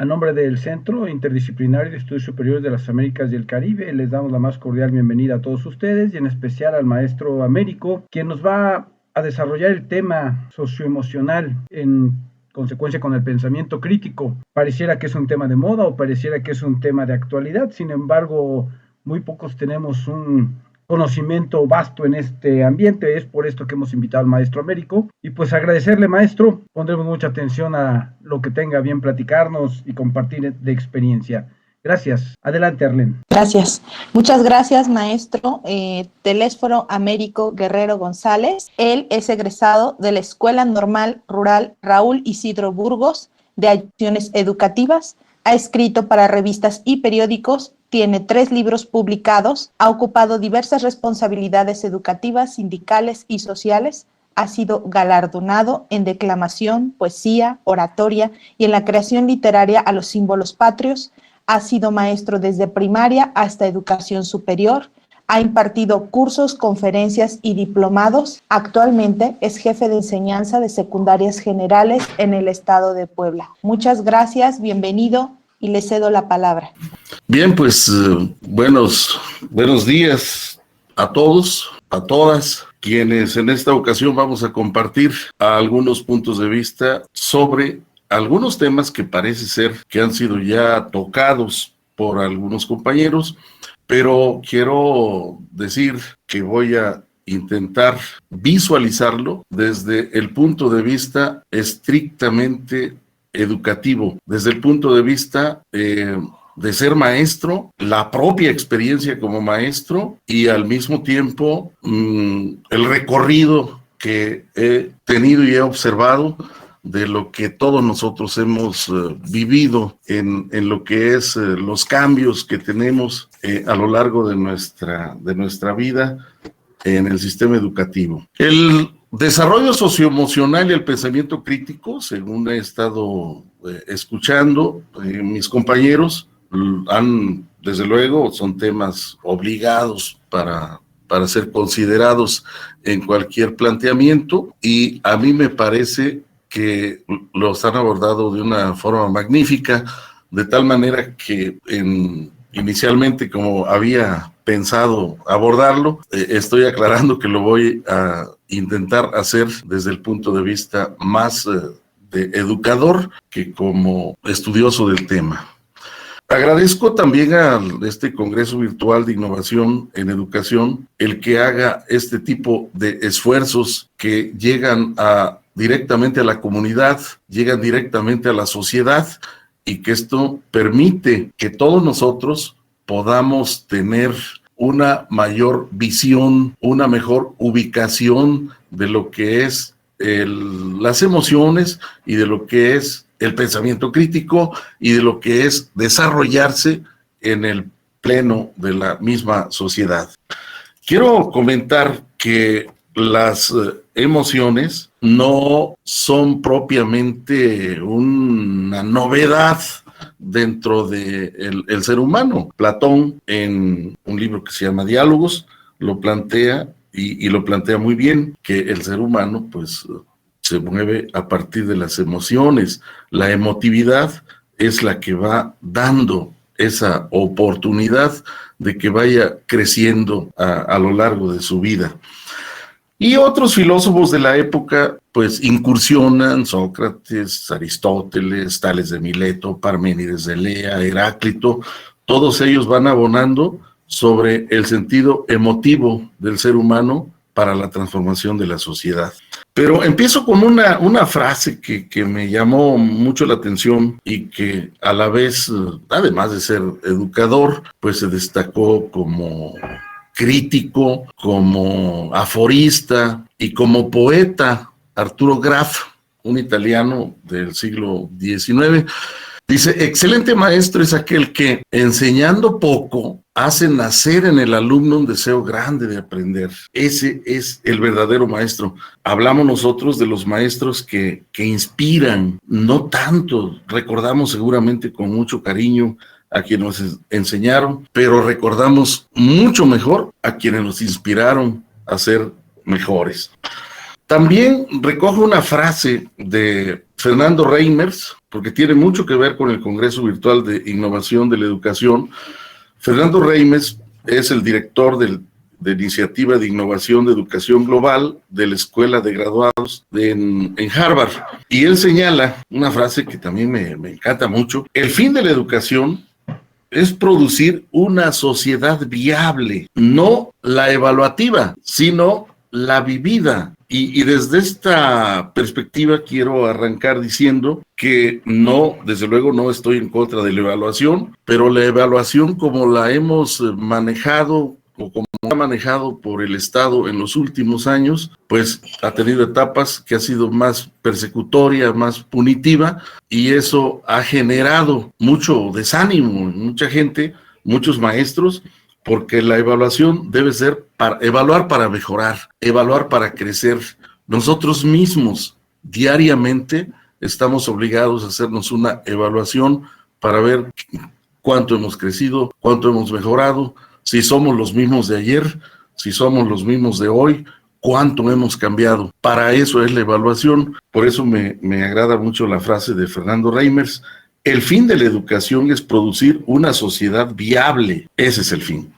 A nombre del Centro Interdisciplinario de Estudios Superiores de las Américas y el Caribe, les damos la más cordial bienvenida a todos ustedes y en especial al maestro Américo, quien nos va a desarrollar el tema socioemocional en consecuencia con el pensamiento crítico. Pareciera que es un tema de moda o pareciera que es un tema de actualidad, sin embargo, muy pocos tenemos un conocimiento vasto en este ambiente. Es por esto que hemos invitado al maestro Américo y pues agradecerle, maestro. Pondremos mucha atención a lo que tenga bien platicarnos y compartir de experiencia. Gracias. Adelante, Arlene. Gracias. Muchas gracias, maestro Telésforo Américo Guerrero González. Él es egresado de la Escuela Normal Rural Raúl Isidro Burgos de Acciones Educativas. Ha escrito para revistas y periódicos, tiene 3 libros publicados, ha ocupado diversas responsabilidades educativas, sindicales y sociales, ha sido galardonado en declamación, poesía, oratoria y en la creación literaria a los símbolos patrios, ha sido maestro desde primaria hasta educación superior, ha impartido cursos, conferencias y diplomados. Actualmente es jefe de enseñanza de secundarias generales en el estado de Puebla. Muchas gracias, bienvenido y le cedo la palabra. Bien, pues buenos días a todos, a todas, quienes en esta ocasión vamos a compartir algunos puntos de vista sobre algunos temas que parece ser que han sido ya tocados por algunos compañeros, pero quiero decir que voy a intentar visualizarlo desde el punto de vista estrictamente educativo, desde el punto de vista de ser maestro, la propia experiencia como maestro y al mismo tiempo el recorrido que he tenido y he observado de lo que todos nosotros hemos vivido en lo que es los cambios que tenemos a lo largo de nuestra vida en el sistema educativo. El desarrollo socioemocional y el pensamiento crítico, según he estado escuchando, mis compañeros desde luego, son temas obligados para ser considerados en cualquier planteamiento y a mí me parece que los han abordado de una forma magnífica, de tal manera que inicialmente, como había pensado abordarlo, estoy aclarando que lo voy a intentar hacer desde el punto de vista más de educador que como estudioso del tema. Agradezco también a este Congreso Virtual de Innovación en Educación el que haga este tipo de esfuerzos que llegan directamente a la comunidad, llegan directamente a la sociedad y que esto permite que todos nosotros podamos tener una mayor visión, una mejor ubicación de lo que es las emociones y de lo que es el pensamiento crítico y de lo que es desarrollarse en el pleno de la misma sociedad. Quiero comentar que las emociones no son propiamente una novedad dentro del ser humano. Platón, en un libro que se llama Diálogos, lo plantea y lo plantea muy bien, que el ser humano pues se mueve a partir de las emociones. La emotividad es la que va dando esa oportunidad de que vaya creciendo a lo largo de su vida. Y otros filósofos de la época pues incursionan, Sócrates, Aristóteles, Tales de Mileto, Parménides de Elea, Heráclito, todos ellos van abonando sobre el sentido emotivo del ser humano para la transformación de la sociedad. Pero empiezo con una frase que me llamó mucho la atención y que a la vez, además de ser educador, pues se destacó como crítico, como aforista y como poeta. Arturo Graf, un italiano del siglo XIX, dice: excelente maestro es aquel que, enseñando poco, hace nacer en el alumno un deseo grande de aprender. Ese es el verdadero maestro. Hablamos nosotros de los maestros que inspiran, no tanto, recordamos seguramente con mucho cariño a quienes nos enseñaron, pero recordamos mucho mejor a quienes nos inspiraron a ser mejores. También recojo una frase de Fernando Reimers, porque tiene mucho que ver con el Congreso Virtual de Innovación de la Educación. Fernando Reimes es el director de Iniciativa de Innovación de Educación Global de la Escuela de Graduados en Harvard. Y él señala una frase que también me encanta mucho: el fin de la educación es producir una sociedad viable, no la evaluativa, sino la vivida. Y desde esta perspectiva quiero arrancar diciendo que no, desde luego no estoy en contra de la evaluación, pero la evaluación como la hemos manejado o como ha manejado por el Estado en los últimos años, pues ha tenido etapas que ha sido más persecutoria, más punitiva, y eso ha generado mucho desánimo en mucha gente, muchos maestros, porque la evaluación debe ser para evaluar, para mejorar, evaluar para crecer. Nosotros mismos diariamente estamos obligados a hacernos una evaluación para ver cuánto hemos crecido, cuánto hemos mejorado, si somos los mismos de ayer, si somos los mismos de hoy, cuánto hemos cambiado. Para eso es la evaluación. Por eso me agrada mucho la frase de Fernando Reimers: el fin de la educación es producir una sociedad viable. Ese es el fin.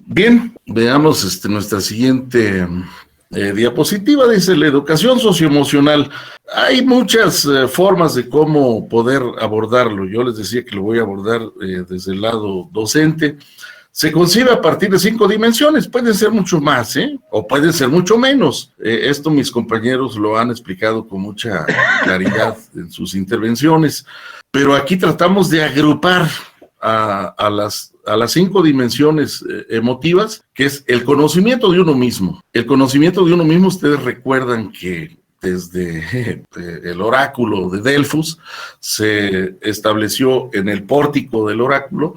Bien, veamos nuestra siguiente diapositiva. Dice: la educación socioemocional. Hay muchas formas de cómo poder abordarlo. Yo les decía que lo voy a abordar desde el lado docente. Se concibe a partir de 5 dimensiones, pueden ser mucho más, o pueden ser mucho menos. Esto mis compañeros lo han explicado con mucha claridad en sus intervenciones, pero aquí tratamos de agrupar a las 5 dimensiones emotivas, que es el conocimiento de uno mismo. El conocimiento de uno mismo, ustedes recuerdan que desde el oráculo de Delfos se estableció en el pórtico del oráculo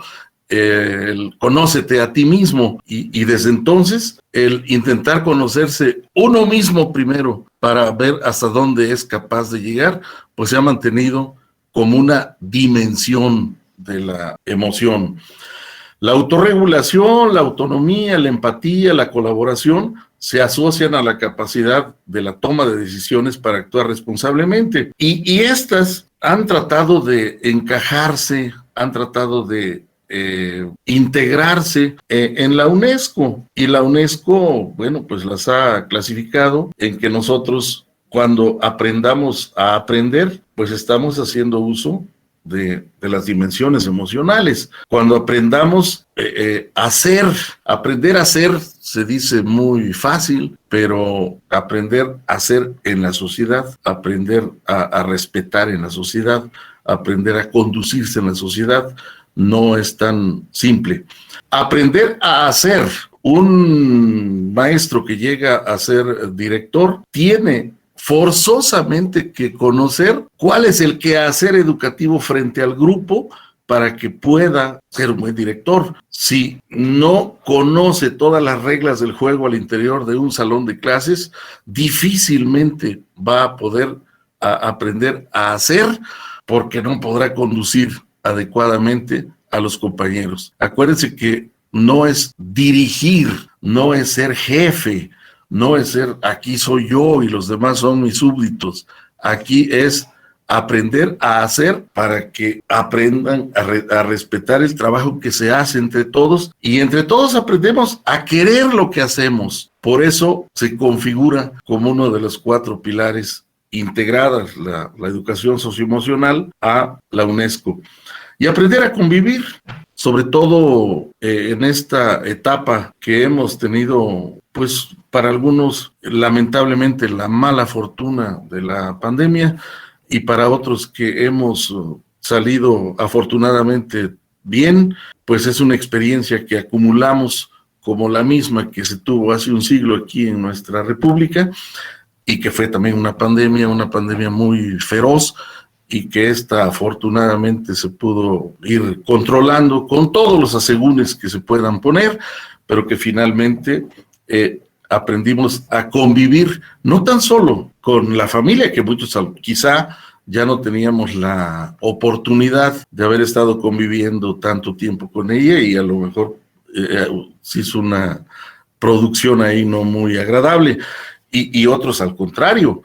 el conócete a ti mismo, y desde entonces el intentar conocerse uno mismo primero para ver hasta dónde es capaz de llegar, pues se ha mantenido como una dimensión de la emoción. La autorregulación, la autonomía, la empatía, la colaboración se asocian a la capacidad de la toma de decisiones para actuar responsablemente, y estas han tratado de encajarse, han tratado de integrarse en la UNESCO, y la UNESCO, bueno, pues las ha clasificado en que nosotros, cuando aprendamos a aprender, pues estamos haciendo uso de las dimensiones emocionales. Cuando aprendamos aprender a hacer, se dice muy fácil, pero aprender a hacer en la sociedad, aprender a respetar en la sociedad, aprender a conducirse en la sociedad, no es tan simple. Aprender a hacer. Un maestro que llega a ser director tiene forzosamente que conocer cuál es el quehacer educativo frente al grupo para que pueda ser un buen director. Si no conoce todas las reglas del juego al interior de un salón de clases, difícilmente va a poder aprender a hacer, porque no podrá conducir adecuadamente a los compañeros. Acuérdense que no es dirigir, no es ser jefe, no es ser aquí soy yo y los demás son mis súbditos. Aquí es aprender a hacer para que aprendan a respetar el trabajo que se hace entre todos, y entre todos aprendemos a querer lo que hacemos. Por eso se configura como uno de los 4 pilares integradas la educación socioemocional a la UNESCO. Y aprender a convivir, sobre todo en esta etapa que hemos tenido, pues para algunos lamentablemente la mala fortuna de la pandemia, y para otros que hemos salido afortunadamente bien, pues es una experiencia que acumulamos como la misma que se tuvo hace un siglo aquí en nuestra república, y que fue también una pandemia muy feroz, y que esta afortunadamente se pudo ir controlando con todos los asegúnes que se puedan poner, pero que finalmente aprendimos a convivir, no tan solo con la familia, que muchos quizá ya no teníamos la oportunidad de haber estado conviviendo tanto tiempo con ella, y a lo mejor se hizo una producción ahí no muy agradable, y otros al contrario.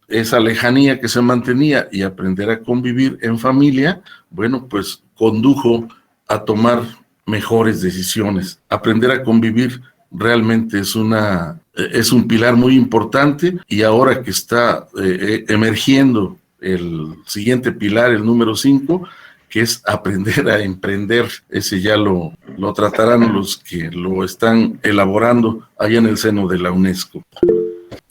esa lejanía que se mantenía y aprender a convivir en familia, bueno, pues condujo a tomar mejores decisiones. Aprender a convivir realmente es un pilar muy importante, y ahora que está emergiendo el siguiente pilar, el número 5, que es aprender a emprender. Ese ya lo tratarán los que lo están elaborando allá en el seno de la UNESCO.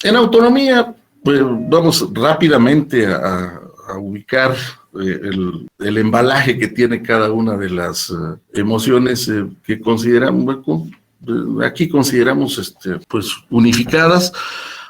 En autonomía, pues vamos rápidamente a ubicar el embalaje que tiene cada una de las emociones que consideramos, aquí consideramos pues unificadas.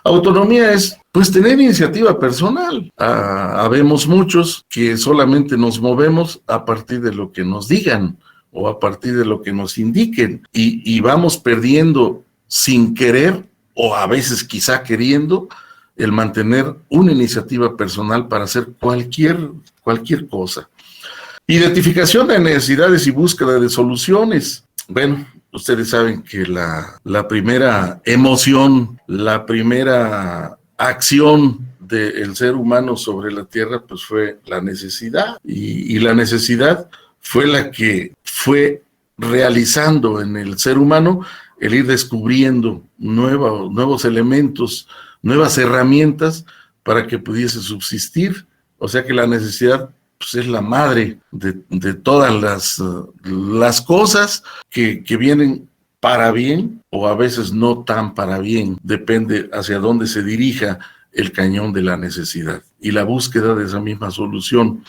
Autonomía es pues tener iniciativa personal. Habemos muchos que solamente nos movemos a partir de lo que nos digan o a partir de lo que nos indiquen, y vamos perdiendo sin querer, o a veces quizá queriendo, el mantener una iniciativa personal para hacer cualquier cosa. Identificación de necesidades y búsqueda de soluciones. Bueno, ustedes saben que la primera emoción, la primera acción del ser humano sobre la tierra, pues fue la necesidad, y la necesidad fue la que fue realizando en el ser humano el ir descubriendo nuevos elementos, nuevas herramientas para que pudiese subsistir. O sea que la necesidad pues es la madre de todas las cosas que vienen para bien, o a veces no tan para bien, depende hacia dónde se dirija el cañón de la necesidad y la búsqueda de esa misma solución.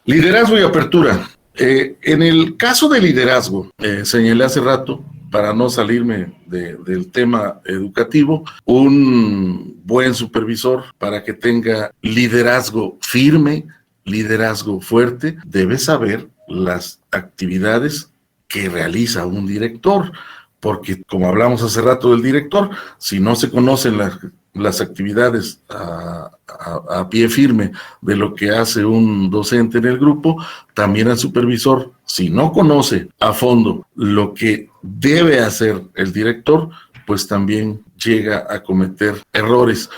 Liderazgo y apertura. En el caso de liderazgo, señalé hace rato, para no salirme del tema educativo, un buen supervisor, para que tenga liderazgo firme, liderazgo fuerte, debe saber las actividades que realiza un director, porque como hablamos hace rato del director, si no se conocen las actividades a pie firme de lo que hace un docente en el grupo, también el supervisor, si no conoce a fondo lo que debe hacer el director, pues también llega a cometer errores.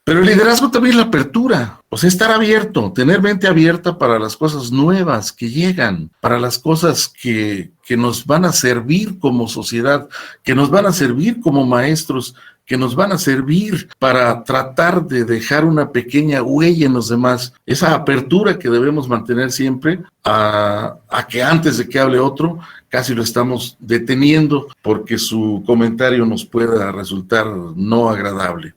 Pero el liderazgo también es la apertura, o sea, estar abierto, tener mente abierta para las cosas nuevas que llegan, para las cosas que nos van a servir como sociedad, que nos van a servir como maestros, que nos van a servir para tratar de dejar una pequeña huella en los demás. Esa apertura que debemos mantener siempre a que antes de que hable otro, casi lo estamos deteniendo porque su comentario nos pueda resultar no agradable.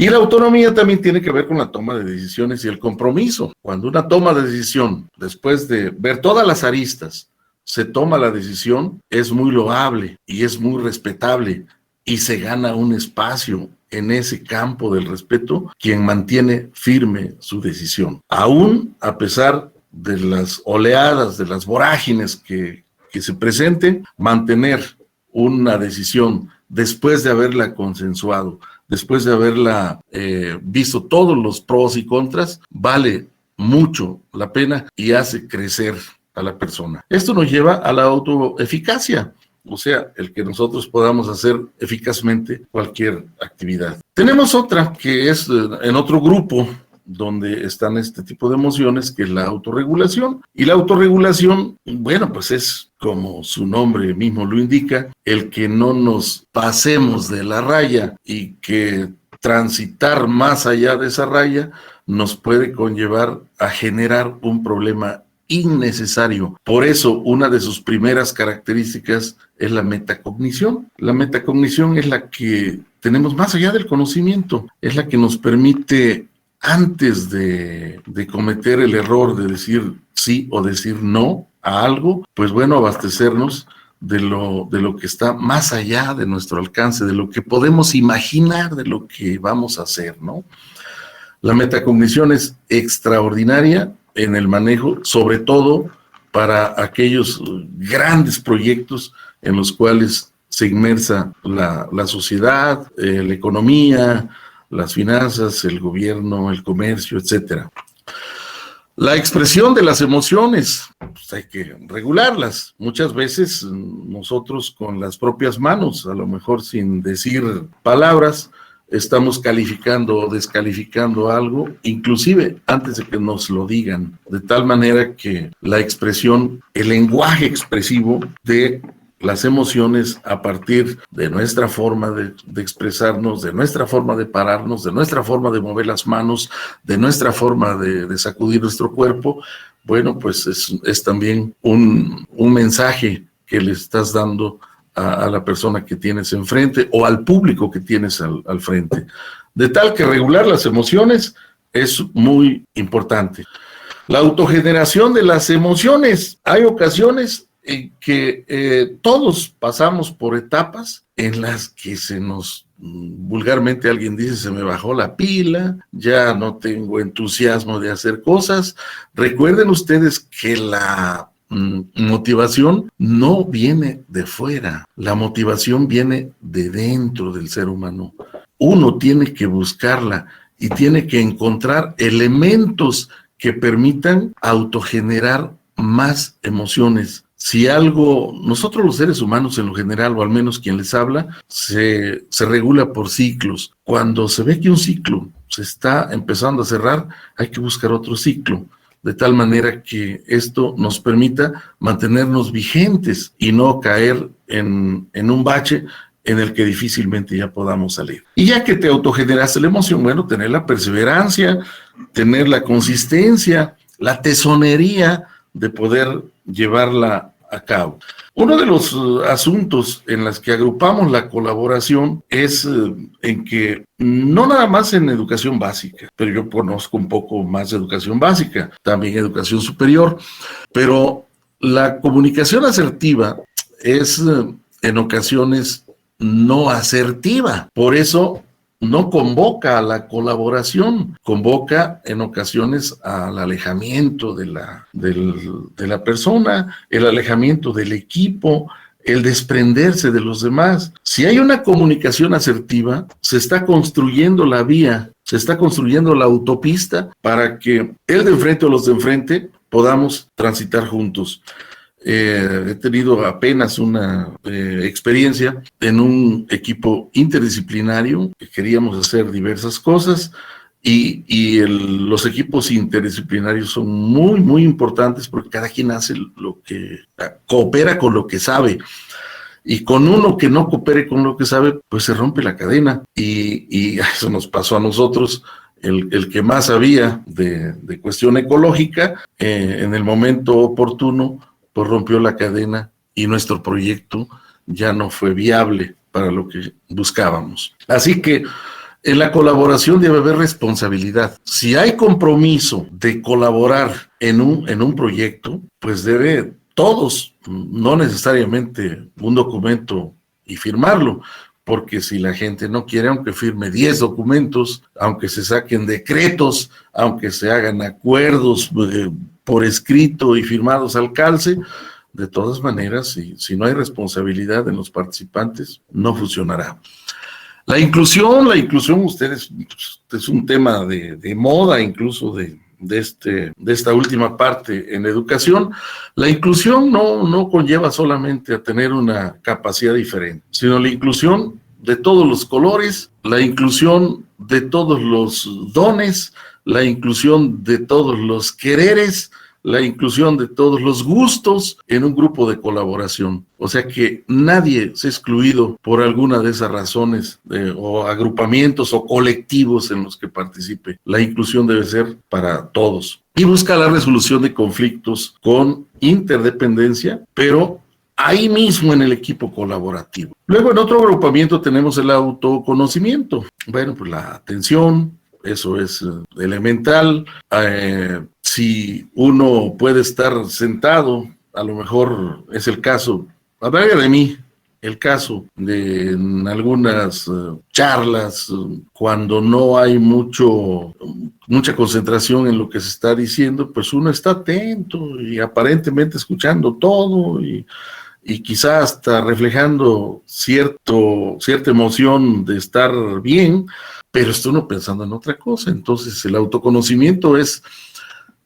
Y la autonomía también tiene que ver con la toma de decisiones y el compromiso. Cuando una toma de decisión, después de ver todas las aristas, se toma la decisión, es muy loable y es muy respetable, y se gana un espacio en ese campo del respeto quien mantiene firme su decisión. Aún a pesar de las oleadas, de las vorágines que se presenten, mantener una decisión después de haberla consensuado, después de haberla visto todos los pros y contras, vale mucho la pena y hace crecer a la persona. Esto nos lleva a la autoeficacia, o sea, el que nosotros podamos hacer eficazmente cualquier actividad. Tenemos otra que es en otro grupo donde están este tipo de emociones, que es la autorregulación. Y la autorregulación, bueno, pues es, como su nombre mismo lo indica, el que no nos pasemos de la raya, y que transitar más allá de esa raya nos puede conllevar a generar un problema innecesario. Por eso, una de sus primeras características es la metacognición. La metacognición es la que tenemos más allá del conocimiento, es la que nos permite, antes de cometer el error de decir sí o decir no a algo, pues bueno, abastecernos de lo que está más allá de nuestro alcance, de lo que podemos imaginar, de lo que vamos a hacer, ¿no? La metacognición es extraordinaria en el manejo, sobre todo para aquellos grandes proyectos en los cuales se inmersa la sociedad, la economía, las finanzas, el gobierno, el comercio, etcétera. La expresión de las emociones, pues hay que regularlas. Muchas veces nosotros con las propias manos, a lo mejor sin decir palabras, estamos calificando o descalificando algo, inclusive antes de que nos lo digan, de tal manera que la expresión, el lenguaje expresivo de las emociones a partir de nuestra forma de expresarnos, de nuestra forma de pararnos, de nuestra forma de mover las manos, de nuestra forma de sacudir nuestro cuerpo, bueno, pues es también un mensaje que le estás dando a la persona que tienes enfrente o al público que tienes al frente. De tal que regular las emociones es muy importante. La autogeneración de las emociones. Hay ocasiones en que todos pasamos por etapas en las que vulgarmente alguien dice, se me bajó la pila, ya no tengo entusiasmo de hacer cosas. Recuerden ustedes que la motivación no viene de fuera, la motivación viene de dentro del ser humano. Uno tiene que buscarla y tiene que encontrar elementos que permitan autogenerar más emociones. Si algo, nosotros los seres humanos en lo general, o al menos quien les habla, se regula por ciclos. Cuando se ve que un ciclo se está empezando a cerrar, hay que buscar otro ciclo, de tal manera que esto nos permita mantenernos vigentes y no caer en un bache en el que difícilmente ya podamos salir. Y ya que te autogeneraste la emoción, bueno, tener la perseverancia, tener la consistencia, la tesonería de poder llevarla a cabo. Uno de los asuntos en los que agrupamos la colaboración es en que no nada más en educación básica, pero yo conozco un poco más de educación básica, también educación superior, pero la comunicación asertiva es en ocasiones no asertiva. Por eso no convoca a la colaboración, convoca en ocasiones al alejamiento de la persona, el alejamiento del equipo, el desprenderse de los demás. Si hay una comunicación asertiva, se está construyendo la vía, se está construyendo la autopista para que el de enfrente o los de enfrente podamos transitar juntos. He tenido apenas una experiencia en un equipo interdisciplinario que queríamos hacer diversas cosas y los equipos interdisciplinarios son muy, muy importantes porque cada quien hace lo que coopera con lo que sabe. Y con uno que no coopere con lo que sabe, pues se rompe la cadena. Y eso nos pasó a nosotros. El que más sabía de cuestión ecológica, en el momento oportuno, pues rompió la cadena y nuestro proyecto ya no fue viable para lo que buscábamos. Así que en la colaboración debe haber responsabilidad. Si hay compromiso de colaborar en un proyecto, pues debe todos, no necesariamente un documento y firmarlo, porque si la gente no quiere, aunque firme 10 documentos, aunque se saquen decretos, aunque se hagan acuerdos por escrito y firmados al calce, de todas maneras, si no hay responsabilidad en los participantes, no funcionará. La inclusión, ustedes, es un tema de moda, incluso de esta última parte en educación. La inclusión no conlleva solamente a tener una capacidad diferente, sino la inclusión de todos los colores, la inclusión de todos los dones, la inclusión de todos los quereres, la inclusión de todos los gustos en un grupo de colaboración. O sea que nadie se ha excluido por alguna de esas razones o agrupamientos o colectivos en los que participe. La inclusión debe ser para todos. Y busca la resolución de conflictos con interdependencia, pero ahí mismo en el equipo colaborativo. Luego en otro agrupamiento tenemos el autoconocimiento. Bueno, pues la atención, eso es elemental. Si uno puede estar sentado, a lo mejor es el caso, hablaría de mí, el caso de en algunas charlas, cuando no hay mucha concentración en lo que se está diciendo, pues uno está atento y aparentemente escuchando todo y quizás hasta reflejando cierta emoción de estar bien, pero está uno pensando en otra cosa. Entonces el autoconocimiento es,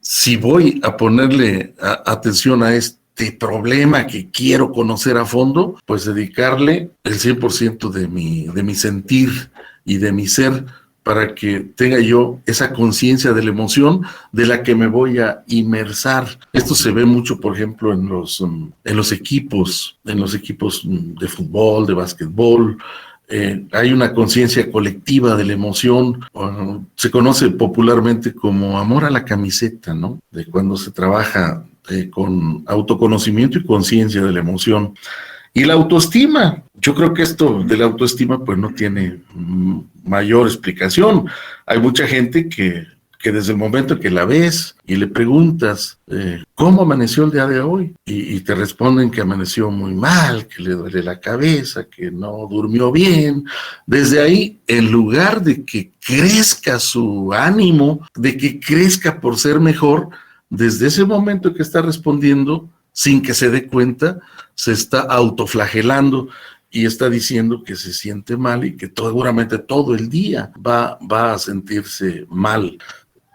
si voy a ponerle atención a este problema que quiero conocer a fondo, pues dedicarle el 100% de mi sentir y de mi ser, para que tenga yo esa conciencia de la emoción de la que me voy a inmersar. Esto se ve mucho, por ejemplo, en los equipos de fútbol, de básquetbol. Hay una conciencia colectiva de la emoción, se conoce popularmente como amor a la camiseta, ¿no? De cuando se trabaja con autoconocimiento y conciencia de la emoción. Y la autoestima, yo creo que esto de la autoestima pues no tiene mayor explicación. Hay mucha gente que desde el momento que la ves y le preguntas ¿cómo amaneció el día de hoy? Y te responden que amaneció muy mal, que le duele la cabeza, que no durmió bien. Desde ahí, en lugar de que crezca su ánimo, de que crezca por ser mejor, desde ese momento que está respondiendo, sin que se dé cuenta, se está autoflagelando y está diciendo que se siente mal y que seguramente todo el día va a sentirse mal.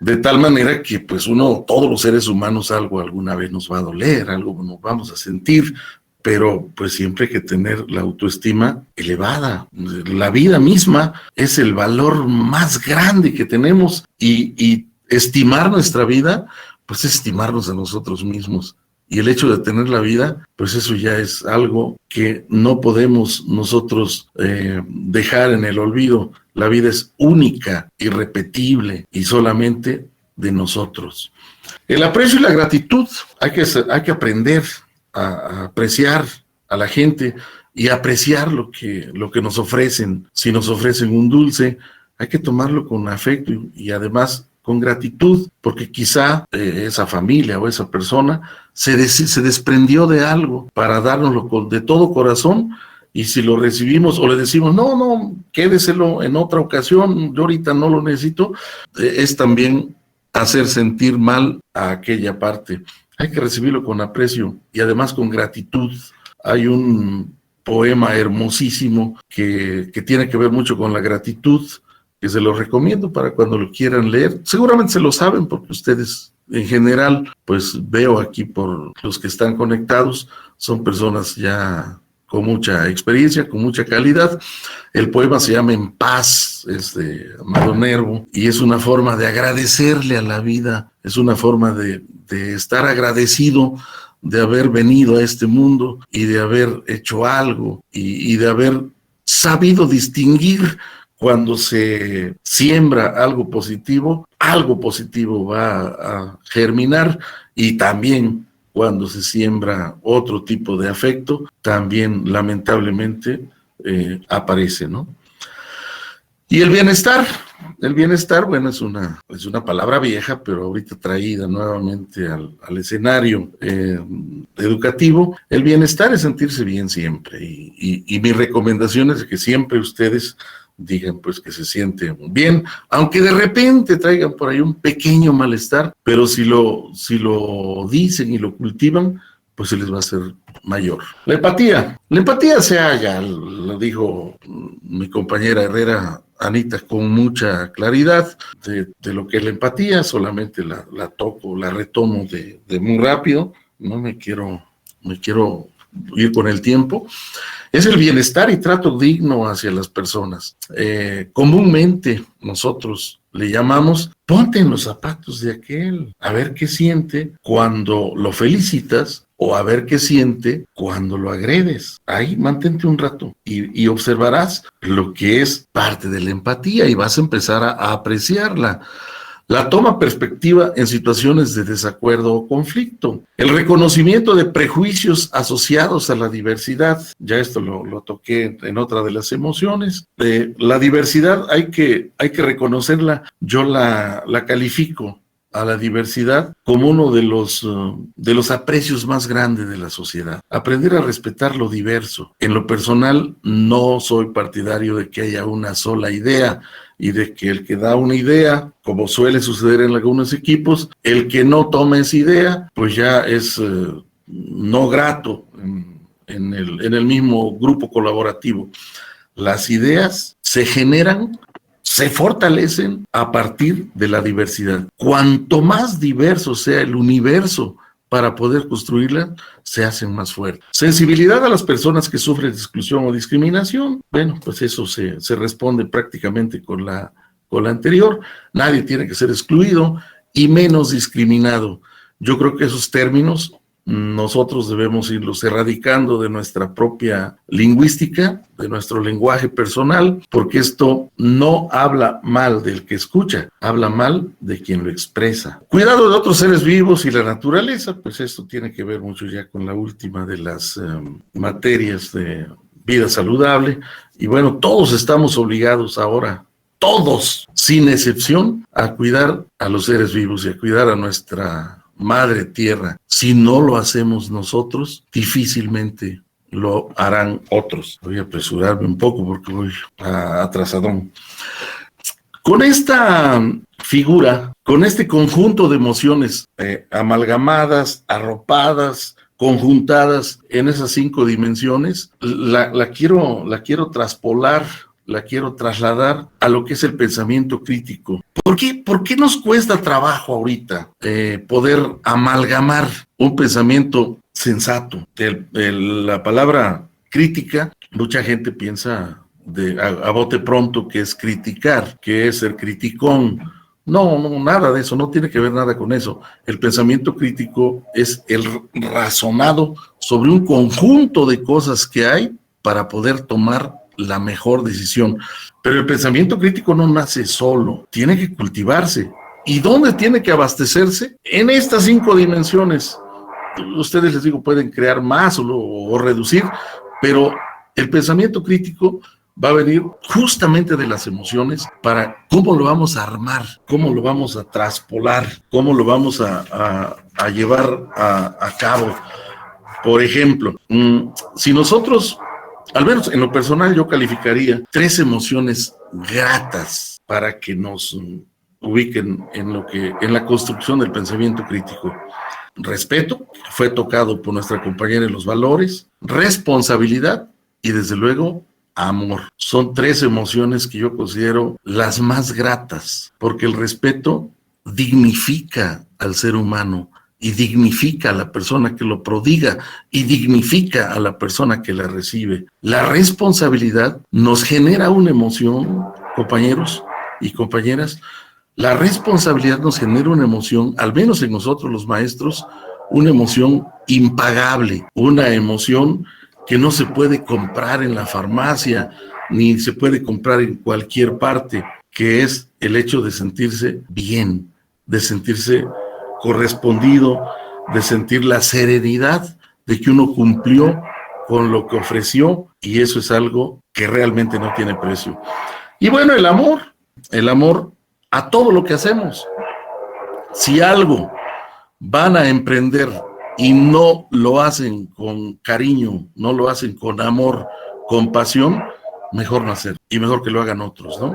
De tal manera que pues todos los seres humanos algo alguna vez nos va a doler, algo nos vamos a sentir, pero pues siempre hay que tener la autoestima elevada. La vida misma es el valor más grande que tenemos y estimar nuestra vida, pues es estimarnos a nosotros mismos. Y el hecho de tener la vida, pues eso ya es algo que no podemos nosotros dejar en el olvido. La vida es única, irrepetible y solamente de nosotros. El aprecio y la gratitud, hay que aprender a apreciar a la gente y apreciar lo que nos ofrecen. Si nos ofrecen un dulce, hay que tomarlo con afecto y además con gratitud, porque quizá esa familia o esa persona se desprendió de algo para dárnoslo de todo corazón, y si lo recibimos o le decimos, no, quédeselo en otra ocasión, yo ahorita no lo necesito, es también hacer sentir mal a aquella parte. Hay que recibirlo con aprecio y además con gratitud. Hay un poema hermosísimo que tiene que ver mucho con la gratitud, que se los recomiendo para cuando lo quieran leer. Seguramente se lo saben porque ustedes en general, pues veo aquí por los que están conectados, son personas ya con mucha experiencia, con mucha calidad. El poema se llama En Paz, es de Amado Nervo, y es una forma de agradecerle a la vida, es una forma de estar agradecido de haber venido a este mundo y de haber hecho algo y de haber sabido distinguir. Cuando se siembra algo positivo va a germinar, y también cuando se siembra otro tipo de afecto, también lamentablemente aparece, ¿no? Y el bienestar, bueno, es una palabra vieja, pero ahorita traída nuevamente al escenario educativo. El bienestar es sentirse bien siempre, y mi recomendación es que siempre ustedes digan pues que se sienten bien, aunque de repente traigan por ahí un pequeño malestar, pero si lo dicen y lo cultivan, pues se les va a hacer mayor. La empatía ya lo dijo mi compañera Herrera Anita con mucha claridad de lo que es la empatía, solamente la toco, la retomo de muy rápido, no me quiero ir con el tiempo. Es el bienestar y trato digno hacia las personas. Comúnmente nosotros le llamamos, ponte en los zapatos de aquel, a ver qué siente cuando lo felicitas o a ver qué siente cuando lo agredes. Ahí mantente un rato y observarás lo que es parte de la empatía y vas a empezar a apreciarla. La toma perspectiva en situaciones de desacuerdo o conflicto. El reconocimiento de prejuicios asociados a la diversidad. Ya esto lo toqué en otra de las emociones. La diversidad hay que reconocerla. Yo la califico a la diversidad como uno de los aprecios más grandes de la sociedad. Aprender a respetar lo diverso. En lo personal, no soy partidario de que haya una sola idea y de que el que da una idea, como suele suceder en algunos equipos, el que no toma esa idea, pues ya es no grato en el mismo grupo colaborativo. Las ideas se generan, se fortalecen a partir de la diversidad. Cuanto más diverso sea el universo para poder construirla, se hacen más fuertes. Sensibilidad a las personas que sufren exclusión o discriminación, bueno, pues eso se responde prácticamente con la anterior. Nadie tiene que ser excluido y menos discriminado. Yo creo que esos términos nosotros debemos irlos erradicando de nuestra propia lingüística, de nuestro lenguaje personal, porque esto no habla mal del que escucha, habla mal de quien lo expresa. Cuidado de otros seres vivos y la naturaleza, pues esto tiene que ver mucho ya con la última de las materias de vida saludable. Y bueno, todos estamos obligados ahora, todos, sin excepción, a cuidar a los seres vivos y a cuidar a nuestra madre tierra. Si no lo hacemos nosotros, difícilmente lo harán otros. Voy a apresurarme un poco porque voy atrasadón. Con esta figura, con este conjunto de emociones amalgamadas, arropadas, conjuntadas en esas 5 dimensiones, la quiero traspolar, la quiero trasladar a lo que es el pensamiento crítico. ¿Por qué nos cuesta trabajo ahorita poder amalgamar un pensamiento sensato? La palabra crítica, mucha gente piensa a bote pronto que es criticar, que es ser criticón. No, nada de eso, no tiene que ver nada con eso. El pensamiento crítico es el razonado sobre un conjunto de cosas que hay para poder tomar la mejor decisión. Pero el pensamiento crítico no nace solo, tiene que cultivarse. ¿Y dónde tiene que abastecerse? En estas 5 dimensiones. Ustedes, les digo, pueden crear más o reducir, pero el pensamiento crítico va a venir justamente de las emociones para cómo lo vamos a armar, cómo lo vamos a traspolar, cómo lo vamos a llevar a cabo. Por ejemplo, si nosotros, al menos en lo personal, yo calificaría 3 emociones gratas para que nos ubiquen en la construcción del pensamiento crítico. Respeto, que fue tocado por nuestra compañera en los valores, responsabilidad y desde luego amor. Son 3 emociones que yo considero las más gratas, porque el respeto dignifica al ser humano y dignifica a la persona que lo prodiga y dignifica a la persona que la recibe. La responsabilidad nos genera una emoción, compañeros y compañeras. La responsabilidad nos genera una emoción, al menos en nosotros los maestros, una emoción impagable, una emoción que no se puede comprar en la farmacia, ni se puede comprar en cualquier parte, que es el hecho de sentirse bien, de sentirse correspondido, de sentir la serenidad de que uno cumplió con lo que ofreció, y eso es algo que realmente no tiene precio. Y bueno, el amor a todo lo que hacemos. Si algo van a emprender y no lo hacen con cariño, no lo hacen con amor, con pasión, mejor no hacer, y mejor que lo hagan otros, ¿no?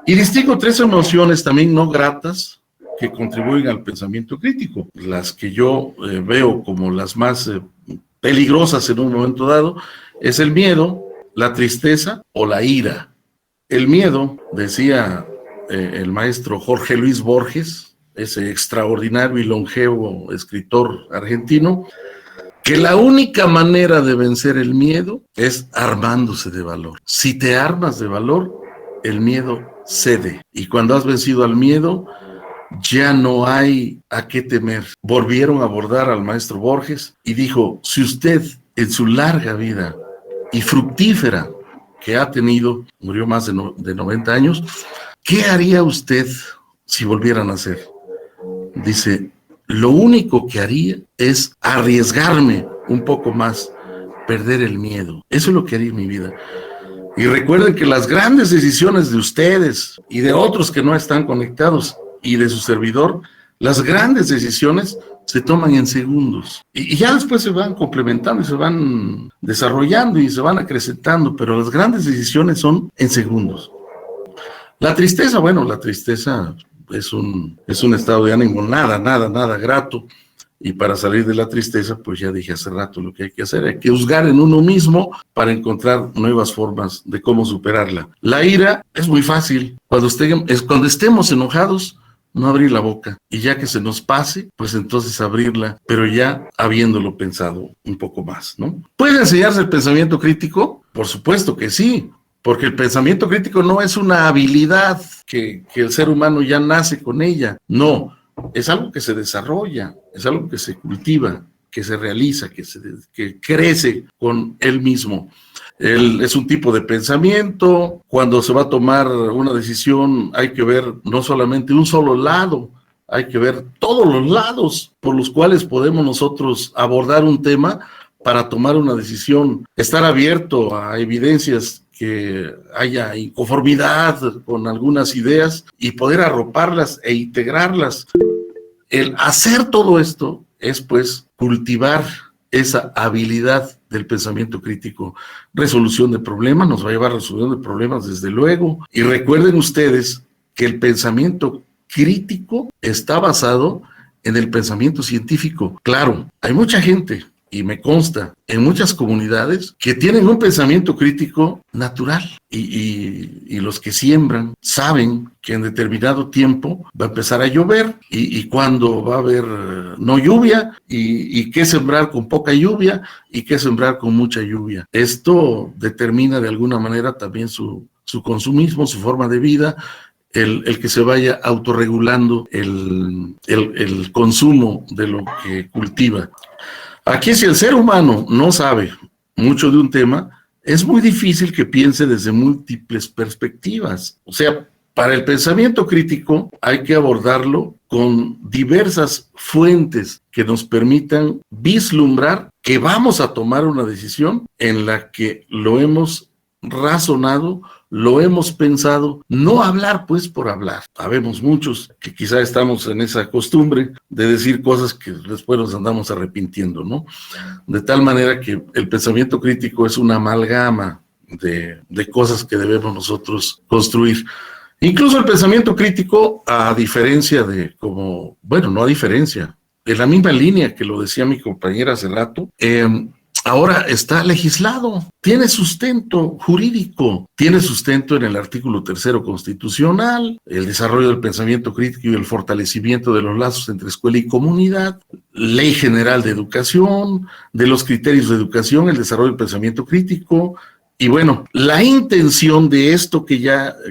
Y distingo 3 emociones también no gratas que contribuyen al pensamiento crítico. Las que yo veo como las más peligrosas en un momento dado es el miedo, la tristeza o la ira. El miedo, decía el maestro Jorge Luis Borges, ese extraordinario y longevo escritor argentino, que la única manera de vencer el miedo es armándose de valor. Si te armas de valor, el miedo cede. Y cuando has vencido al miedo, ya no hay a qué temer. Volvieron a abordar al maestro Borges y dijo, si usted en su larga vida y fructífera que ha tenido, murió más de 90 años, ¿qué haría usted si volviera a nacer? Dice, lo único que haría es arriesgarme un poco más, perder el miedo. Eso es lo que haría en mi vida. Y recuerden que las grandes decisiones de ustedes y de otros que no están conectados y de su servidor, las grandes decisiones se toman en segundos. Y ya después se van complementando y se van desarrollando y se van acrecentando, pero las grandes decisiones son en segundos. La tristeza, bueno, la tristeza es un estado de ánimo nada grato. Y para salir de la tristeza, pues ya dije hace rato lo que hay que hacer. Hay que juzgar en uno mismo para encontrar nuevas formas de cómo superarla. La ira es muy fácil. Cuando estemos enojados, no abrir la boca. Y ya que se nos pase, pues entonces abrirla, pero ya habiéndolo pensado un poco más, ¿no? ¿Puede enseñarse el pensamiento crítico? Por supuesto que sí. Porque el pensamiento crítico no es una habilidad que el ser humano ya nace con ella. No, es algo que se desarrolla, es algo que se cultiva, que se realiza, que crece con él mismo. Es un tipo de pensamiento. Cuando se va a tomar una decisión hay que ver no solamente un solo lado, hay que ver todos los lados por los cuales podemos nosotros abordar un tema para tomar una decisión, estar abierto a evidencias que haya inconformidad con algunas ideas y poder arroparlas e integrarlas. El hacer todo esto es pues cultivar esa habilidad del pensamiento crítico. Resolución de problemas, nos va a llevar a resolución de problemas desde luego. Y recuerden ustedes que el pensamiento crítico está basado en el pensamiento científico. Claro, hay mucha gente, y me consta, en muchas comunidades que tienen un pensamiento crítico natural y los que siembran saben que en determinado tiempo va a empezar a llover y cuando va a haber no lluvia y qué sembrar con poca lluvia y qué sembrar con mucha lluvia. Esto determina de alguna manera también su consumismo, su forma de vida, el que se vaya autorregulando el consumo de lo que cultiva. Aquí, si el ser humano no sabe mucho de un tema, es muy difícil que piense desde múltiples perspectivas. O sea, para el pensamiento crítico hay que abordarlo con diversas fuentes que nos permitan vislumbrar que vamos a tomar una decisión en la que lo hemos razonado, lo hemos pensado, no hablar pues por hablar. Sabemos muchos que quizá estamos en esa costumbre de decir cosas que después nos andamos arrepintiendo, ¿no? De tal manera que el pensamiento crítico es una amalgama de cosas que debemos nosotros construir. Incluso el pensamiento crítico, a diferencia de como, bueno, no a diferencia, en la misma línea que lo decía mi compañera hace rato, ahora está legislado, tiene sustento jurídico, tiene sustento en el artículo 3º constitucional, el desarrollo del pensamiento crítico y el fortalecimiento de los lazos entre escuela y comunidad, ley general de educación, de los criterios de educación, el desarrollo del pensamiento crítico. Y bueno, la intención de esto que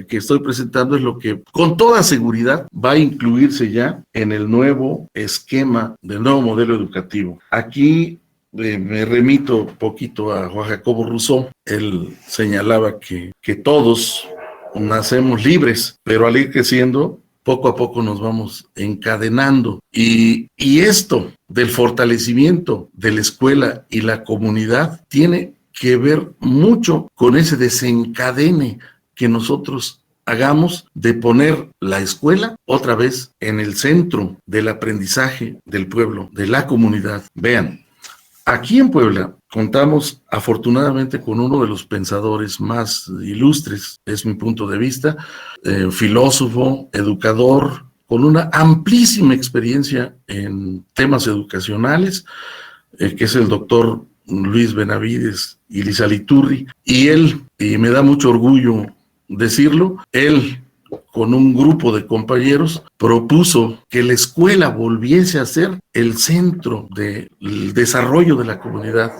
estoy presentando es lo que con toda seguridad va a incluirse ya en el nuevo esquema del nuevo modelo educativo. Aquí me remito un poquito a Juan Jacobo Rousseau. Él señalaba que todos nacemos libres, pero al ir creciendo, poco a poco nos vamos encadenando. Y esto del fortalecimiento de la escuela y la comunidad tiene que ver mucho con ese desencadene que nosotros hagamos de poner la escuela otra vez en el centro del aprendizaje del pueblo, de la comunidad. Vean, aquí en Puebla contamos afortunadamente con uno de los pensadores más ilustres, es mi punto de vista, filósofo, educador, con una amplísima experiencia en temas educacionales, que es el doctor Luis Benavides y Lizaliturri, y él, y me da mucho orgullo decirlo, él con un grupo de compañeros propuso que la escuela volviese a ser el centro del desarrollo de la comunidad.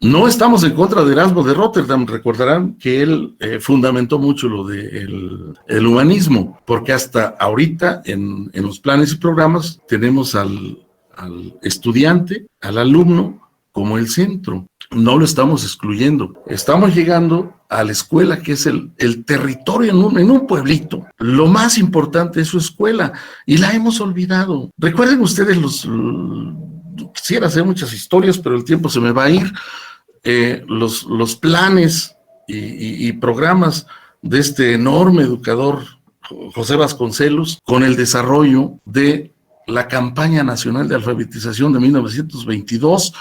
No estamos en contra de Erasmo de Rotterdam, recordarán que él fundamentó mucho lo del humanismo, porque hasta ahorita en los planes y programas tenemos al estudiante, al alumno, como el centro. No lo estamos excluyendo. Estamos llegando a la escuela, que es el territorio en un pueblito. Lo más importante es su escuela y la hemos olvidado. Recuerden ustedes quisiera hacer muchas historias, pero el tiempo se me va a ir. Los planes y programas de este enorme educador, José Vasconcelos, con el desarrollo de la campaña nacional de alfabetización de 1922,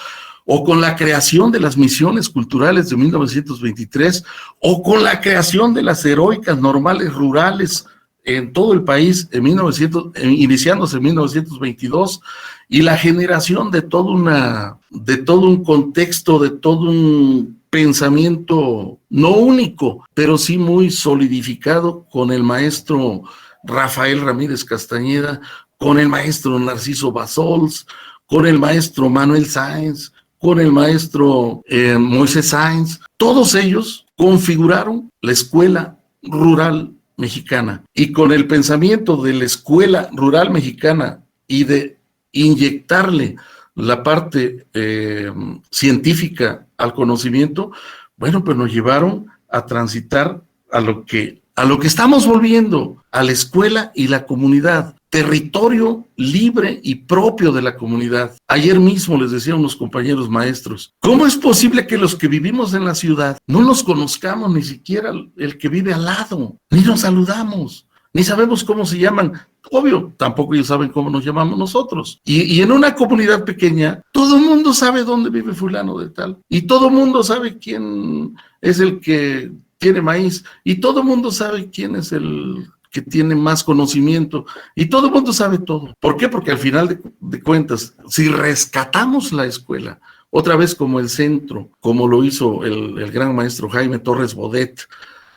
o con la creación de las misiones culturales de 1923, o con la creación de las heroicas normales rurales en todo el país iniciándose en 1922, y la generación de todo un contexto, de todo un pensamiento no único, pero sí muy solidificado con el maestro Rafael Ramírez Castañeda, con el maestro Narciso Basols, con el maestro Manuel Sáenz, con el maestro Moisés Sáenz. Todos ellos configuraron la escuela rural mexicana, y con el pensamiento de la escuela rural mexicana y de inyectarle la parte científica al conocimiento, bueno, pues nos llevaron a transitar a lo que estamos volviendo, a la escuela y la comunidad, territorio libre y propio de la comunidad. Ayer mismo les decía a unos compañeros maestros, ¿cómo es posible que los que vivimos en la ciudad no nos conozcamos ni siquiera el que vive al lado, ni nos saludamos, ni sabemos cómo se llaman? Obvio, tampoco ellos saben cómo nos llamamos nosotros. Y en una comunidad pequeña, todo el mundo sabe dónde vive fulano de tal, y todo el mundo sabe quién es el que tiene maíz, y todo el mundo sabe quién es el que tiene más conocimiento, y todo el mundo sabe todo. ¿Por qué? Porque al final de cuentas, si rescatamos la escuela, otra vez como el centro, como lo hizo el gran maestro Jaime Torres Bodet,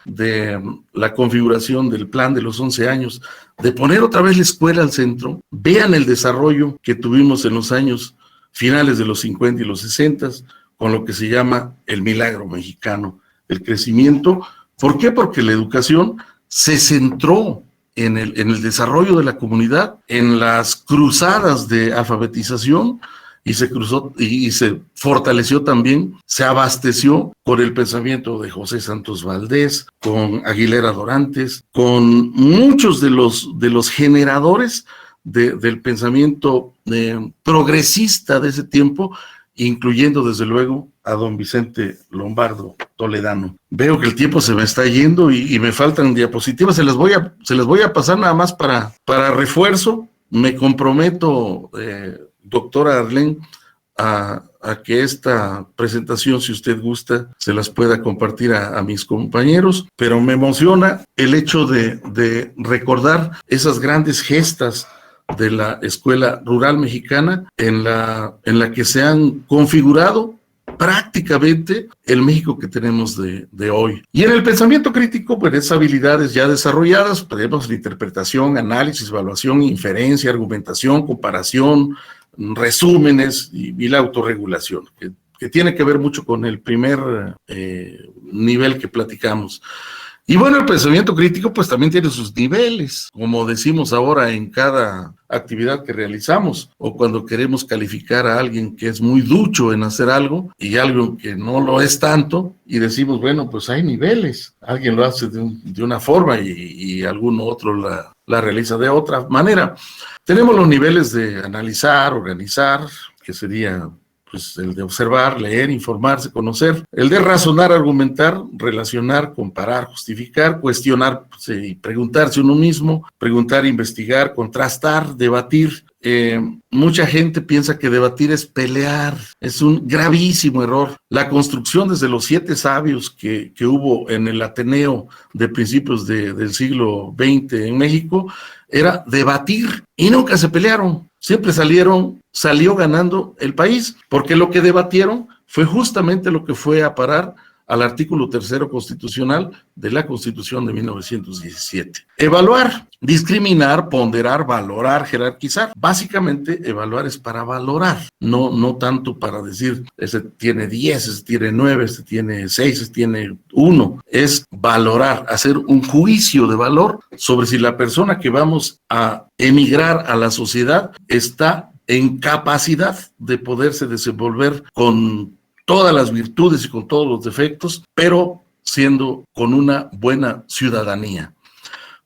de la configuración del plan de los 11 años, de poner otra vez la escuela al centro, vean el desarrollo que tuvimos en los años finales de los 50 y los 60, con lo que se llama el milagro mexicano, el crecimiento. ¿Por qué? Porque la educación se centró en el desarrollo de la comunidad, en las cruzadas de alfabetización, y se cruzó y se fortaleció también, se abasteció con el pensamiento de José Santos Valdés, con Aguilera Dorantes, con muchos de los generadores del pensamiento progresista de ese tiempo, incluyendo desde luego a don Vicente Lombardo Toledano. Veo que el tiempo se me está yendo y me faltan diapositivas, se las voy a pasar nada más para refuerzo. Me comprometo, doctora Arlén, a que esta presentación, si usted gusta, se las pueda compartir a mis compañeros, pero me emociona el hecho de recordar esas grandes gestas de la escuela rural mexicana en la que se han configurado prácticamente el México que tenemos de hoy. Y en el pensamiento crítico, pues esas habilidades ya desarrolladas, tenemos la interpretación, análisis, evaluación, inferencia, argumentación, comparación, resúmenes y la autorregulación, que tiene que ver mucho con el primer nivel que platicamos. Y bueno, el pensamiento crítico pues también tiene sus niveles, como decimos ahora en cada actividad que realizamos, o cuando queremos calificar a alguien que es muy ducho en hacer algo y algo que no lo es tanto, y decimos, bueno, pues hay niveles, alguien lo hace de una forma y algún otro la realiza de otra manera. Tenemos los niveles de analizar, organizar, que sería pues el de observar, leer, informarse, conocer, el de razonar, argumentar, relacionar, comparar, justificar, cuestionar y preguntarse uno mismo, preguntar, investigar, contrastar, debatir. Mucha gente piensa que debatir es pelear, es un gravísimo error. La construcción desde los 7 sabios que hubo en el Ateneo de principios del siglo XX en México era debatir y nunca se pelearon. Siempre salió ganando el país, porque lo que debatieron fue justamente lo que fue a parar al artículo 3º constitucional de la Constitución de 1917. Evaluar, discriminar, ponderar, valorar, jerarquizar. Básicamente, evaluar es para valorar, no tanto para decir, ese tiene 10, ese tiene 9, ese tiene 6, ese tiene 1. Es valorar, hacer un juicio de valor sobre si la persona que vamos a emigrar a la sociedad está en capacidad de poderse desenvolver con todas las virtudes y con todos los defectos, pero siendo con una buena ciudadanía.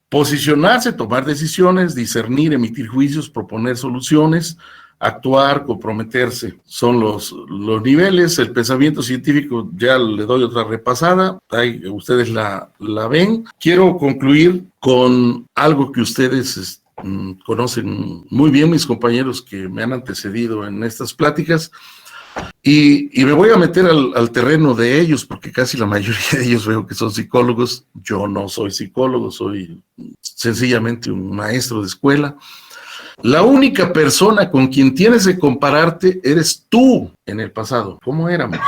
Posicionarse, tomar decisiones, discernir, emitir juicios, proponer soluciones, actuar, comprometerse. Son los niveles. El pensamiento científico, ya le doy otra repasada, ahí ustedes la ven. Quiero concluir con algo que ustedes conocen muy bien, mis compañeros que me han antecedido en estas pláticas. Y me voy a meter al terreno de ellos, porque casi la mayoría de ellos veo que son psicólogos. Yo no soy psicólogo, soy sencillamente un maestro de escuela. La única persona con quien tienes que compararte eres tú en el pasado, ¿cómo éramos?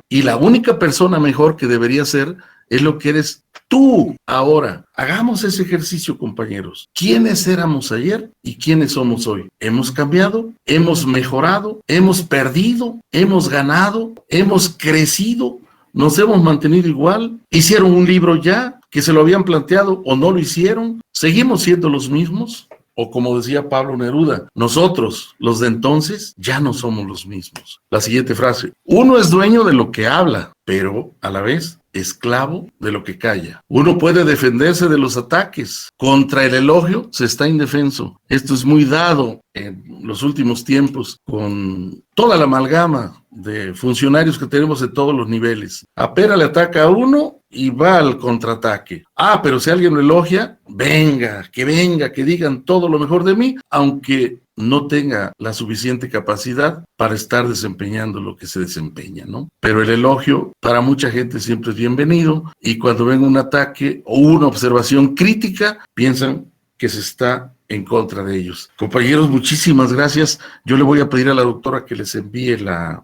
Y la única persona mejor que debería ser es lo que eres tú ahora. Hagamos ese ejercicio, compañeros. ¿Quiénes éramos ayer y quiénes somos hoy? ¿Hemos cambiado? ¿Hemos mejorado? ¿Hemos perdido? ¿Hemos ganado? ¿Hemos crecido? ¿Nos hemos mantenido igual? ¿Hicieron un libro ya que se lo habían planteado o no lo hicieron? ¿Seguimos siendo los mismos? O como decía Pablo Neruda, nosotros, los de entonces, ya no somos los mismos. La siguiente frase: uno es dueño de lo que habla, pero a la vez esclavo de lo que calla. Uno puede defenderse de los ataques. Contra el elogio se está indefenso. Esto es muy dado en los últimos tiempos con toda la amalgama de funcionarios que tenemos de todos los niveles. Apera le ataca a uno y va al contraataque. Pero si alguien lo elogia, venga, que digan todo lo mejor de mí, aunque no tenga la suficiente capacidad para estar desempeñando lo que se desempeña, ¿no? Pero el elogio para mucha gente siempre es bienvenido, y cuando ven un ataque o una observación crítica, piensan que se está en contra de ellos. Compañeros, muchísimas gracias. Yo le voy a pedir a la doctora que les envíe la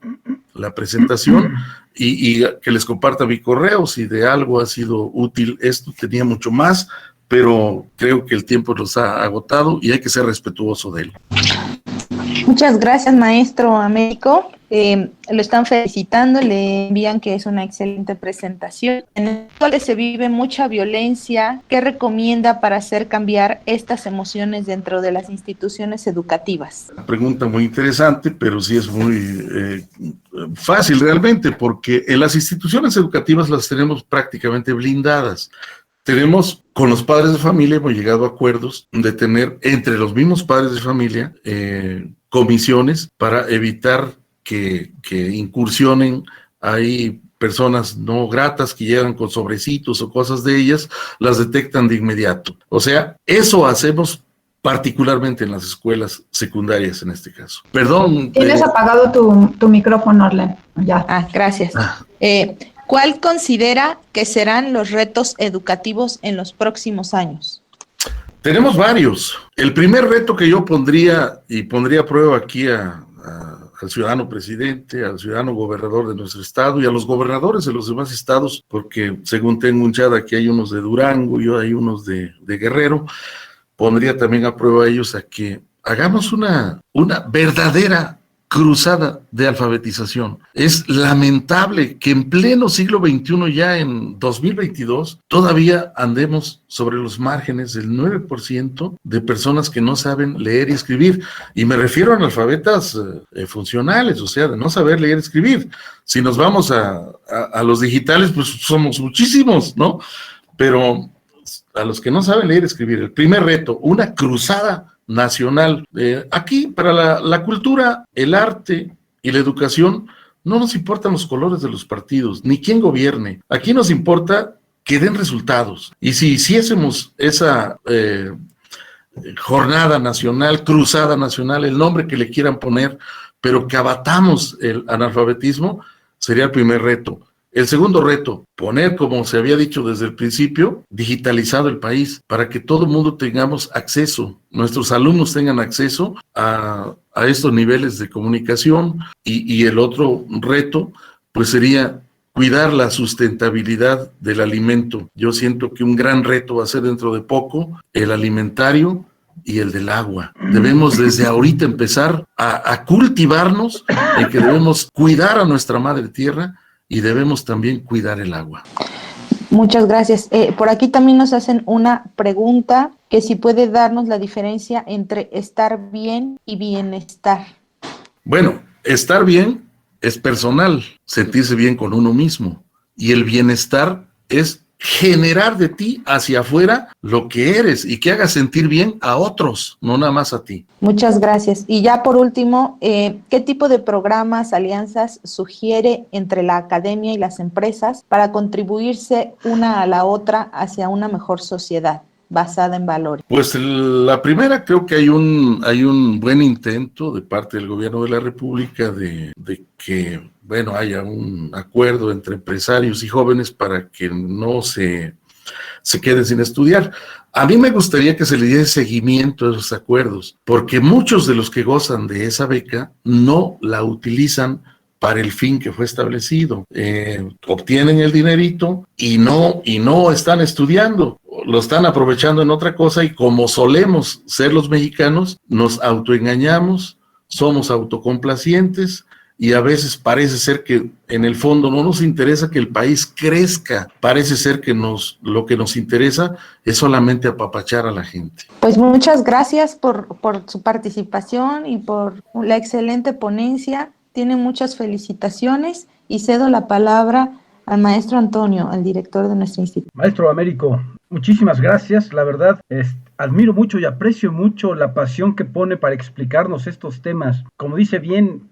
presentación y que les comparta mi correo. Si de algo ha sido útil esto, tenía mucho más, pero creo que el tiempo nos ha agotado y hay que ser respetuoso de él. Muchas gracias, maestro Américo. Lo están felicitando, le envían que es una excelente presentación. En el cual se vive mucha violencia. ¿Qué recomienda para hacer cambiar estas emociones dentro de las instituciones educativas? Una pregunta muy interesante, pero sí es muy fácil realmente, porque en las instituciones educativas las tenemos prácticamente blindadas. Tenemos, con los padres de familia, hemos llegado a acuerdos de tener entre los mismos padres de familia comisiones para evitar que incursionen ahí personas no gratas que llegan con sobrecitos o cosas de ellas, las detectan de inmediato. O sea, eso hacemos particularmente en las escuelas secundarias en este caso. Perdón. Tienes apagado tu micrófono, Orlen. Ya. Gracias. ¿Cuál considera que serán los retos educativos en los próximos años? Tenemos varios. El primer reto que yo pondría a prueba aquí al ciudadano presidente, al ciudadano gobernador de nuestro estado y a los gobernadores de los demás estados, porque según tengo un chat aquí hay unos de Durango y hay unos de Guerrero, pondría también a prueba a ellos a que hagamos una verdadera cruzada de alfabetización. Es lamentable que en pleno siglo XXI, ya en 2022, todavía andemos sobre los márgenes del 9% de personas que no saben leer y escribir. Y me refiero a analfabetas funcionales, o sea, de no saber leer y escribir. Si nos vamos a los digitales, pues somos muchísimos, ¿no? Pero a los que no saben leer y escribir, el primer reto, una cruzada nacional. Aquí, para la cultura, el arte y la educación, no nos importan los colores de los partidos, ni quién gobierne. Aquí nos importa que den resultados. Y si hiciésemos esa jornada nacional, cruzada nacional, el nombre que le quieran poner, pero que abatamos el analfabetismo, sería el primer reto. El segundo reto, poner, como se había dicho desde el principio, digitalizado el país, para que todo el mundo tengamos acceso, nuestros alumnos tengan acceso a estos niveles de comunicación. Y el otro reto, pues sería cuidar la sustentabilidad del alimento. Yo siento que un gran reto va a ser dentro de poco el alimentario y el del agua. Debemos desde ahorita empezar a cultivarnos en que debemos cuidar a nuestra madre tierra, y debemos también cuidar el agua. Muchas gracias. Por aquí también nos hacen una pregunta, que si puede darnos la diferencia entre estar bien y bienestar. Bueno, estar bien es personal, sentirse bien con uno mismo. Y el bienestar es generar de ti hacia afuera lo que eres y que hagas sentir bien a otros, no nada más a ti. Muchas gracias. Y ya por último, ¿qué tipo de programas, alianzas sugiere entre la academia y las empresas para contribuirse una a la otra hacia una mejor sociedad basada en valores? Pues la primera, creo que hay un buen intento de parte del gobierno de la República de que, bueno, haya un acuerdo entre empresarios y jóvenes para que no se queden sin estudiar. A mí me gustaría que se le diera seguimiento a esos acuerdos, porque muchos de los que gozan de esa beca no la utilizan para el fin que fue establecido. Obtienen el dinerito y no están estudiando, lo están aprovechando en otra cosa, y como solemos ser los mexicanos, nos autoengañamos, somos autocomplacientes, y a veces parece ser que en el fondo no nos interesa que el país crezca. Parece ser que lo que nos interesa es solamente apapachar a la gente. Pues muchas gracias por su participación y por la excelente ponencia. Tiene muchas felicitaciones y cedo la palabra al maestro Antonio, al director de nuestro instituto. Maestro Américo, muchísimas gracias. La verdad, admiro mucho y aprecio mucho la pasión que pone para explicarnos estos temas. Como dice bien,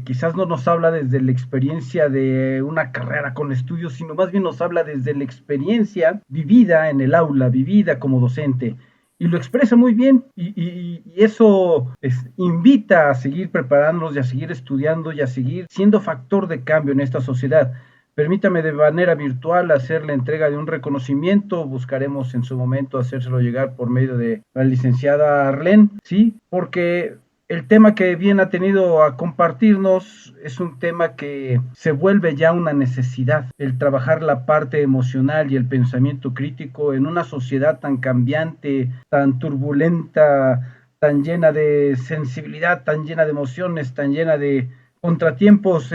quizás no nos habla desde la experiencia de una carrera con estudios, sino más bien nos habla desde la experiencia vivida en el aula, vivida como docente. Y lo expresa muy bien, y eso invita a seguir preparándonos y a seguir estudiando y a seguir siendo factor de cambio en esta sociedad. Permítame de manera virtual hacer la entrega de un reconocimiento. Buscaremos en su momento hacérselo llegar por medio de la licenciada Arlene, ¿sí? Porque el tema que bien ha tenido a compartirnos es un tema que se vuelve ya una necesidad, el trabajar la parte emocional y el pensamiento crítico en una sociedad tan cambiante, tan turbulenta, tan llena de sensibilidad, tan llena de emociones, tan llena de contratiempos,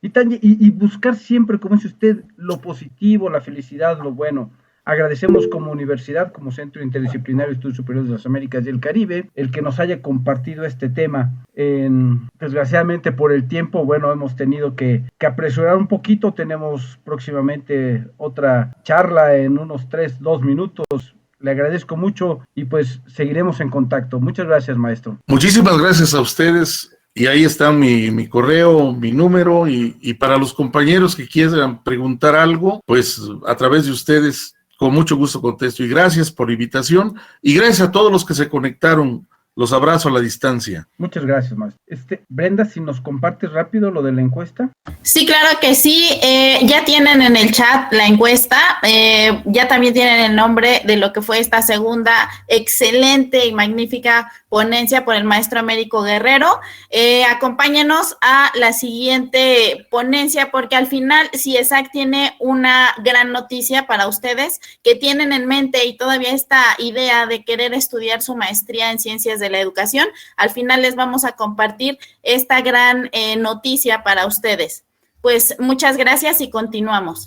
y buscar siempre, como dice usted, lo positivo, la felicidad, lo bueno. Agradecemos como universidad, como Centro Interdisciplinario de Estudios Superiores de las Américas y el Caribe, el que nos haya compartido este tema. Desgraciadamente por el tiempo, bueno, hemos tenido que apresurar un poquito. Tenemos próximamente otra charla en unos 2 minutos. Le agradezco mucho y pues seguiremos en contacto. Muchas gracias, maestro. Muchísimas gracias a ustedes. Y ahí está mi correo, mi número, y para los compañeros que quieran preguntar algo, pues a través de ustedes, con mucho gusto contesto. Y gracias por la invitación, y gracias a todos los que se conectaron. Los abrazo a la distancia. Muchas gracias, maestro. Brenda, si nos compartes rápido lo de la encuesta. Sí, claro que sí. Ya tienen en el chat la encuesta. Ya también tienen el nombre de lo que fue esta segunda excelente y magnífica ponencia por el maestro Américo Guerrero. Acompáñenos a la siguiente ponencia, porque al final CIESAC tiene una gran noticia para ustedes que tienen en mente y todavía esta idea de querer estudiar su maestría en ciencias de la educación. Al final les vamos a compartir esta gran noticia para ustedes. Pues muchas gracias y continuamos.